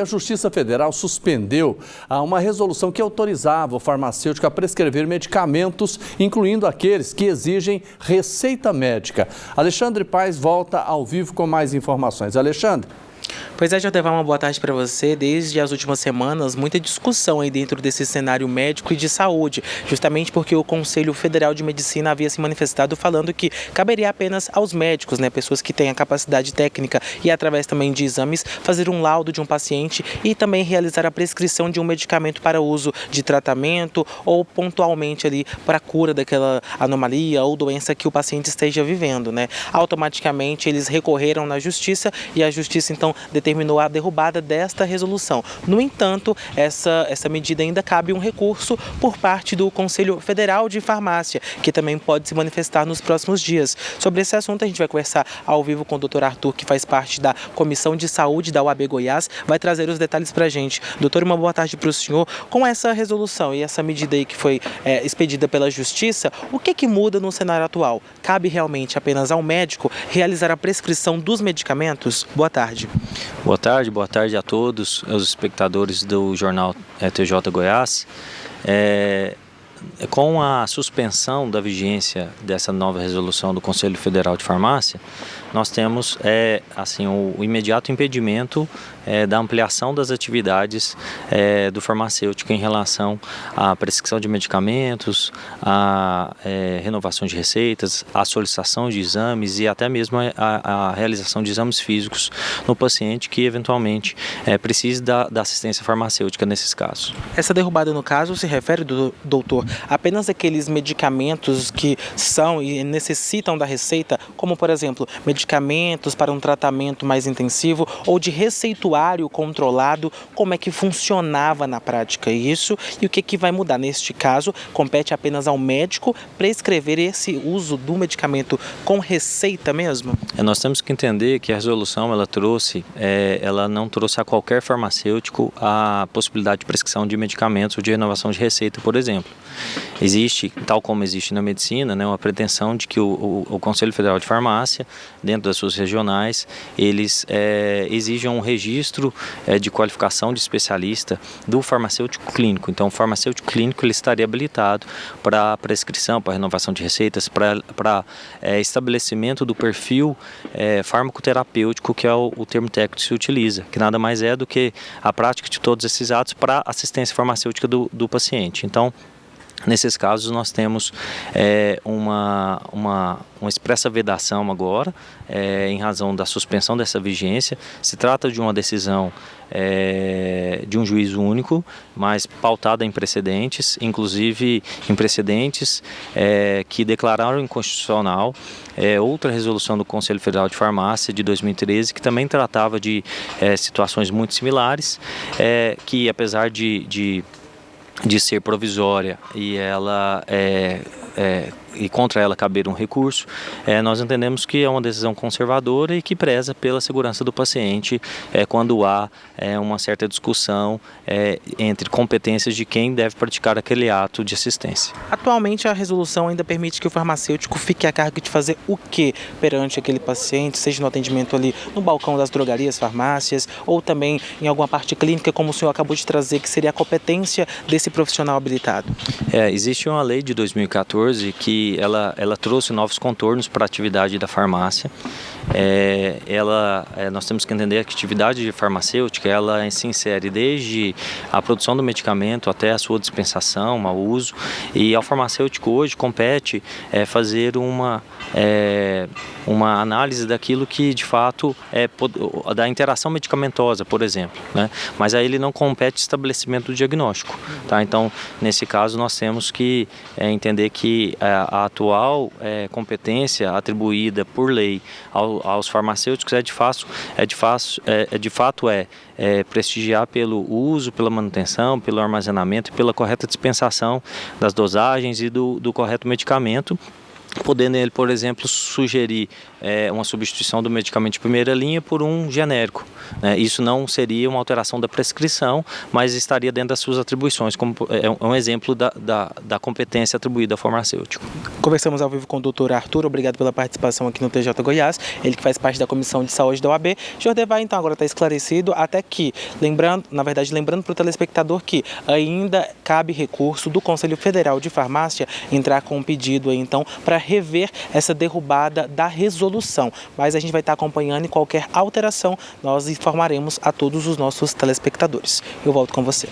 A Justiça Federal suspendeu uma resolução que autorizava o farmacêutico a prescrever medicamentos, incluindo aqueles que exigem receita médica. Alexandre Paes volta ao vivo com mais informações. Alexandre. Pois é, Jodevar, uma boa tarde para você. Desde as últimas semanas, muita discussão aí dentro desse cenário médico e de saúde, justamente porque o Conselho Federal de Medicina havia se manifestado falando que caberia apenas aos médicos, pessoas que têm a capacidade técnica e através também de exames, fazer um laudo de um paciente e também realizar a prescrição de um medicamento para uso de tratamento ou pontualmente ali para a cura daquela anomalia ou doença que o paciente esteja vivendo, Automaticamente eles recorreram na Justiça e a Justiça então determinou a derrubada desta resolução. No entanto, essa medida ainda cabe um recurso por parte do Conselho Federal de Farmácia, que também pode se manifestar nos próximos dias. Sobre esse assunto, a gente vai conversar ao vivo com o Dr. Arthur, que faz parte da Comissão de Saúde da UAB Goiás, vai trazer os detalhes para a gente. Doutor, uma boa tarde para o senhor. Com essa resolução e essa medida aí que foi expedida pela Justiça, o que muda no cenário atual? Cabe realmente apenas ao médico realizar a prescrição dos medicamentos? Boa tarde. Boa tarde a todos os espectadores do jornal TJ Goiás. Com a suspensão da vigência dessa nova resolução do Conselho Federal de Farmácia, nós temos o imediato impedimento da ampliação das atividades do farmacêutico em relação à prescrição de medicamentos, à renovação de receitas, à solicitação de exames e até mesmo a realização de exames físicos no paciente que eventualmente precise da assistência farmacêutica nesses casos. Essa derrubada, no caso, se refere, doutor, apenas aqueles medicamentos que são e necessitam da receita, como, por exemplo, medicamentos para um tratamento mais intensivo ou de receituário controlado, como é que funcionava na prática isso e o que vai mudar? Neste caso, compete apenas ao médico prescrever esse uso do medicamento com receita mesmo? Nós temos que entender que a resolução ela não trouxe a qualquer farmacêutico a possibilidade de prescrição de medicamentos ou de renovação de receita, por exemplo. Existe, tal como existe na medicina, uma pretensão de que o Conselho Federal de Farmácia, dentro das suas regionais, eles exijam um registro de qualificação de especialista do farmacêutico clínico. Então, o farmacêutico clínico ele estaria habilitado para prescrição, para renovação de receitas, para estabelecimento do perfil farmacoterapêutico, que é o termo técnico que se utiliza, que nada mais é do que a prática de todos esses atos para assistência farmacêutica do paciente. Então, nesses casos, nós temos uma expressa vedação agora, em razão da suspensão dessa vigência. Se trata de uma decisão de um juiz único, mas pautada em precedentes, inclusive em precedentes que declararam inconstitucional outra resolução do Conselho Federal de Farmácia de 2013, que também tratava de situações muito similares, que apesar de ser provisória e ela e contra ela caber um recurso, nós entendemos que é uma decisão conservadora e que preza pela segurança do paciente quando há uma certa discussão entre competências de quem deve praticar aquele ato de assistência. Atualmente a resolução ainda permite que o farmacêutico fique a cargo de fazer o que perante aquele paciente, seja no atendimento ali no balcão das drogarias, farmácias ou também em alguma parte clínica, como o senhor acabou de trazer, que seria a competência desse profissional habilitado? Existe uma lei de 2014 que ela trouxe novos contornos para a atividade da farmácia. Nós temos que entender que a atividade farmacêutica ela se insere desde a produção do medicamento até a sua dispensação, ao uso, e ao farmacêutico hoje compete fazer uma análise daquilo que de fato da interação medicamentosa, por exemplo, mas aí ele não compete estabelecimento do diagnóstico, tá? Então, nesse caso, nós temos que entender que a atual competência atribuída por lei aos farmacêuticos prestigiar pelo uso, pela manutenção, pelo armazenamento e pela correta dispensação das dosagens e do correto medicamento. podendo ele, por exemplo, sugerir uma substituição do medicamento de primeira linha por um genérico. Isso não seria uma alteração da prescrição, mas estaria dentro das suas atribuições, como é um exemplo da competência atribuída ao farmacêutico. Conversamos ao vivo com o doutor Arthur, obrigado pela participação aqui no TJ Goiás, ele que faz parte da Comissão de Saúde da OAB. Jordevar, então, agora está esclarecido, até que, lembrando para o telespectador que ainda cabe recurso do Conselho Federal de Farmácia entrar com um pedido aí, então, para rever essa derrubada da resolução. Mas a gente vai estar acompanhando e qualquer alteração nós informaremos a todos os nossos telespectadores. Eu volto com você.